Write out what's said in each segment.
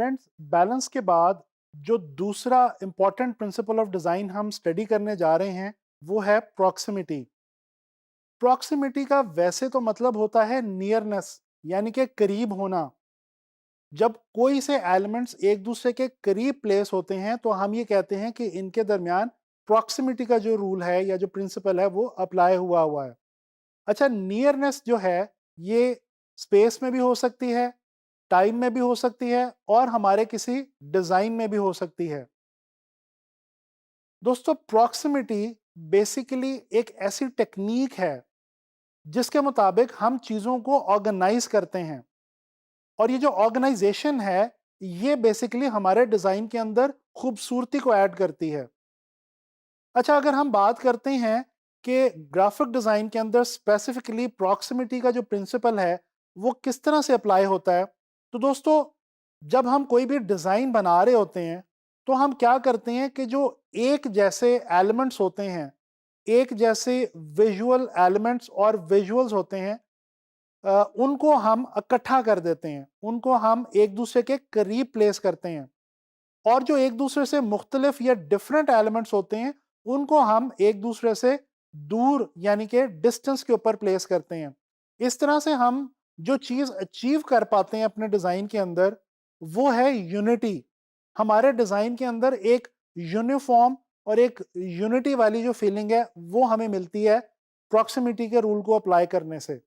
Friends, balance के बाद जो दूसरा इंपॉर्टेंट प्रिंसिपल ऑफ डिज़ाइन हम स्टडी करने जा रहे हैं वो है प्रॉक्सिमिटी। प्रॉक्सिमिटी का वैसे तो मतलब होता है नियरनेस, यानी कि करीब होना। जब कोई से एलिमेंट्स एक दूसरे के करीब प्लेस होते हैं तो हम ये कहते हैं कि इनके दरमियान प्रॉक्सिमिटी का जो रूल है या जो प्रिंसिपल है वो अप्लाई हुआ हुआ है। अच्छा, नियरनेस जो है ये स्पेस में भी हो सकती है, टाइम में भी हो सकती है और हमारे किसी डिजाइन में भी हो सकती है। दोस्तों, प्रॉक्सिमिटी बेसिकली एक ऐसी टेक्निक है जिसके मुताबिक हम चीजों को ऑर्गेनाइज करते हैं, और ये जो ऑर्गेनाइजेशन है ये बेसिकली हमारे डिजाइन के अंदर खूबसूरती को ऐड करती है। अच्छा, अगर हम बात करते हैं कि ग्राफिक डिजाइन के अंदर स्पेसिफिकली प्रॉक्सिमिटी का जो प्रिंसिपल है वो किस तरह से अप्लाई होता है, तो दोस्तों जब हम कोई भी डिजाइन बना रहे होते हैं तो हम क्या करते हैं कि जो एक जैसे एलिमेंट्स होते हैं, एक जैसे विजुअल एलिमेंट्स और विजुअल्स होते हैं, उनको हम इकट्ठा कर देते हैं, उनको हम एक दूसरे के करीब प्लेस करते हैं। और जो एक दूसरे से मुख्तलिफ या डिफरेंट एलिमेंट्स होते हैं उनको हम एक दूसरे से दूर यानी कि डिस्टेंस के ऊपर प्लेस करते हैं। इस तरह से हम जो चीज़ अचीव कर पाते हैं अपने डिज़ाइन के अंदर वो है यूनिटी। हमारे डिज़ाइन के अंदर एक यूनिफॉर्म और एक यूनिटी वाली जो फीलिंग है वो हमें मिलती है प्रॉक्सिमिटी के रूल को अप्लाई करने से।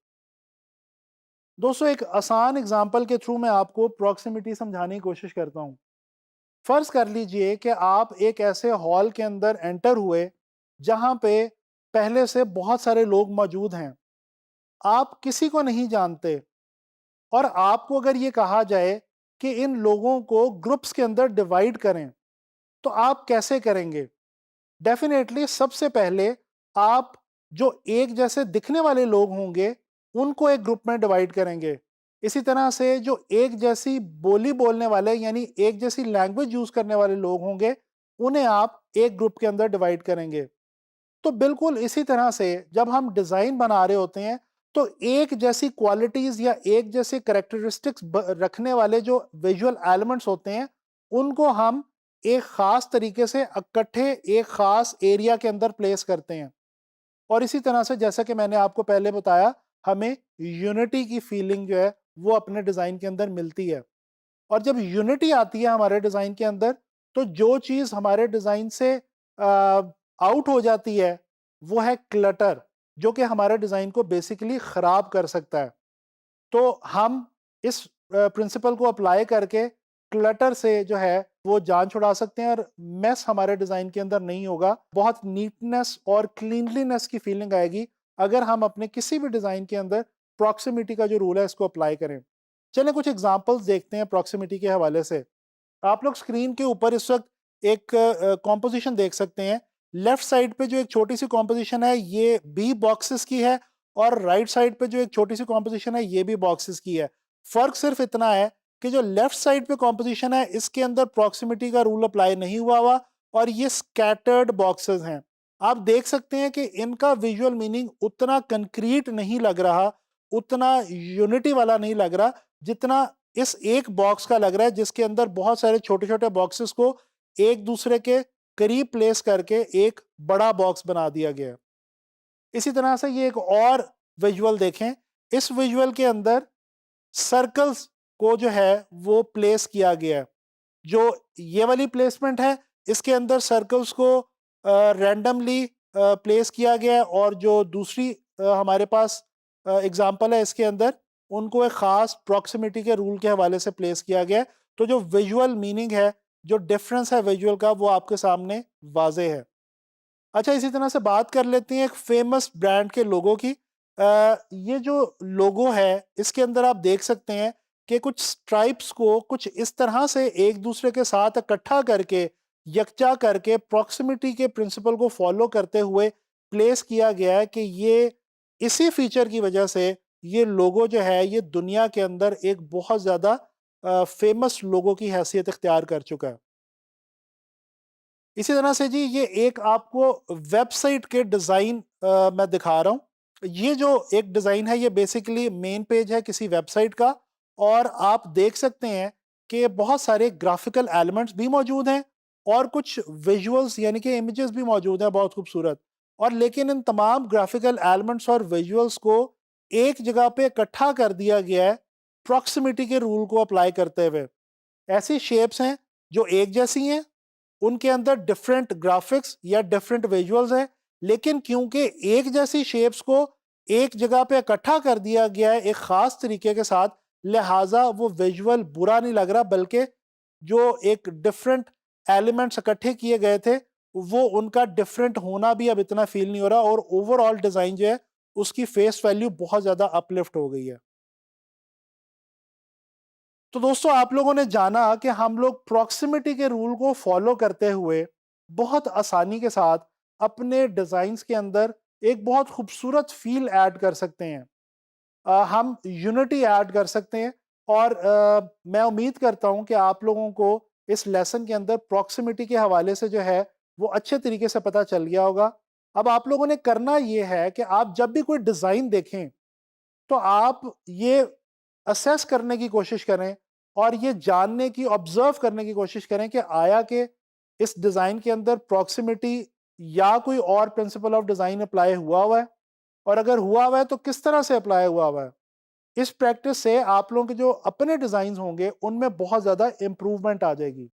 दोस्तों, एक आसान एग्जांपल के थ्रू मैं आपको प्रॉक्सिमिटी समझाने की कोशिश करता हूँ। फर्ज कर लीजिए कि आप एक ऐसे हॉल के अंदर एंटर हुए जहां पे पहले से बहुत सारे लोग मौजूद हैं, आप किसी को नहीं जानते, और आपको अगर ये कहा जाए कि इन लोगों को ग्रुप्स के अंदर डिवाइड करें, तो आप कैसे करेंगे? डेफिनेटली सबसे पहले आप जो एक जैसे दिखने वाले लोग होंगे उनको एक ग्रुप में डिवाइड करेंगे। इसी तरह से जो एक जैसी बोली बोलने वाले यानी एक जैसी लैंग्वेज यूज करने वाले लोग होंगे उन्हें आप एक ग्रुप के अंदर डिवाइड करेंगे। तो बिल्कुल इसी तरह से जब हम डिजाइन बना रहे होते हैं तो एक जैसी क्वालिटीज या एक जैसे करेक्टरिस्टिक्स रखने वाले जो विजुअल एलिमेंट्स होते हैं उनको हम एक खास तरीके से इकट्ठे एक खास एरिया के अंदर प्लेस करते हैं। और इसी तरह से जैसा कि मैंने आपको पहले बताया, हमें यूनिटी की फीलिंग जो है वो अपने डिजाइन के अंदर मिलती है। और जब यूनिटी आती है हमारे डिजाइन के अंदर तो जो चीज हमारे डिजाइन से आउट हो जाती है वो है क्लटर, जो कि हमारे डिजाइन को बेसिकली खराब कर सकता है। तो हम इस प्रिंसिपल को अप्लाई करके क्लटर से जो है वो जान छुड़ा सकते हैं और मेस हमारे डिजाइन के अंदर नहीं होगा। बहुत नीटनेस और क्लीनलीनेस की फीलिंग आएगी अगर हम अपने किसी भी डिजाइन के अंदर प्रॉक्सिमिटी का जो रूल है इसको अप्लाई करें। चलें कुछ एग्जांपल्स देखते हैं प्रॉक्सिमिटी के हवाले से। आप लोग स्क्रीन के ऊपर इस वक्त एक कॉम्पोजिशन देख सकते हैं। लेफ्ट साइड पे जो एक छोटी सी कॉम्पोजिशन है ये बी बॉक्सेस की है, और राइट साइड पे जो एक छोटी सी कॉम्पोजिशन है ये भी बॉक्सेस की है। फर्क सिर्फ इतना है कि जो लेफ्ट साइड पे कॉम्पोजिशन है इसके अंदर प्रॉक्सिमिटी का रूल अप्लाई नहीं हुआ हुआ, और ये स्कैटर्ड बॉक्सेस हैं। आप देख सकते हैं कि इनका विजुअल मीनिंग उतना कंक्रीट नहीं लग रहा, उतना यूनिटी वाला नहीं लग रहा जितना इस एक बॉक्स का लग रहा है जिसके अंदर बहुत सारे छोटे छोटे बॉक्सेस को एक दूसरे के करीब प्लेस करके एक बड़ा बॉक्स बना दिया गया है। इसी तरह से ये एक और विजुअल देखें। इस विजुअल के अंदर सर्कल्स को जो है वो प्लेस किया गया है। जो ये वाली प्लेसमेंट है इसके अंदर सर्कल्स को रैंडमली प्लेस किया गया है, और जो दूसरी हमारे पास एग्जांपल है इसके अंदर उनको एक खास प्रॉक्सिमिटी के रूल के हवाले से प्लेस किया गया है। तो जो विजुअल मीनिंग है, जो डिफरेंस है विजुअल का, वो आपके सामने वाजे है। अच्छा, इसी तरह से बात कर लेते हैं एक फेमस ब्रांड के लोगों की। ये जो लोगो है इसके अंदर आप देख सकते हैं कि कुछ स्ट्राइप्स को कुछ इस तरह से एक दूसरे के साथ इकट्ठा करके यकजा करके प्रॉक्सिमिटी के प्रिंसिपल को फॉलो करते हुए प्लेस किया गया है कि ये इसी फीचर की वजह से ये लोगो जो है ये दुनिया के अंदर एक बहुत ज़्यादा फेमस लोगो की हैसियत इख्तियार कर चुका है। इसी तरह से जी ये एक आपको वेबसाइट के डिज़ाइन मैं दिखा रहा हूँ। ये जो एक डिज़ाइन है ये बेसिकली मेन पेज है किसी वेबसाइट का, और आप देख सकते हैं कि बहुत सारे ग्राफिकल एलिमेंट्स भी मौजूद हैं और कुछ विजुअल्स यानी कि इमेजेस भी मौजूद हैं बहुत खूबसूरत। और लेकिन इन तमाम ग्राफिकल एलिमेंट्स और विजुअल्स को एक जगह पे इकट्ठा कर दिया गया है प्रॉक्सिमिटी के रूल को अप्लाई करते हुए। ऐसी शेप्स हैं जो एक जैसी हैं, उनके अंदर डिफरेंट ग्राफिक्स या डिफरेंट विजुअल्स हैं, लेकिन क्योंकि एक जैसी शेप्स को एक जगह पे इकट्ठा कर दिया गया है एक खास तरीके के साथ, लिहाजा वो विजुअल बुरा नहीं लग रहा, बल्कि जो एक डिफरेंट एलिमेंट्स इकट्ठे किए गए थे वो उनका डिफरेंट होना भी अब इतना फील नहीं हो रहा, और ओवरऑल डिजाइन जो है उसकी फेस वैल्यू बहुत ज्यादा अपलिफ्ट हो गई है। तो दोस्तों, आप लोगों ने जाना कि हम लोग प्रॉक्सिमिटी के रूल को फॉलो करते हुए बहुत आसानी के साथ अपने डिजाइन्स के अंदर एक बहुत खूबसूरत फील ऐड कर सकते हैं। हम यूनिटी ऐड कर सकते हैं। और मैं उम्मीद करता हूं कि आप लोगों को इस लेसन के अंदर प्रॉक्सिमिटी के हवाले से जो है वो अच्छे तरीके से पता चल गया होगा। अब आप लोगों ने करना ये है कि आप जब भी कोई डिज़ाइन देखें तो आप ये असेस करने की कोशिश करें और ये जानने की, ऑब्जर्व करने की कोशिश करें कि आया कि इस डिज़ाइन के अंदर प्रॉक्सिमिटी या कोई और प्रिंसिपल ऑफ डिज़ाइन अप्लाई हुआ है, और अगर हुआ है तो किस तरह से अप्लाई हुआ है। इस प्रैक्टिस से आप लोगों के जो अपने डिज़ाइंस होंगे उनमें बहुत ज़्यादा इम्प्रूवमेंट आ जाएगी।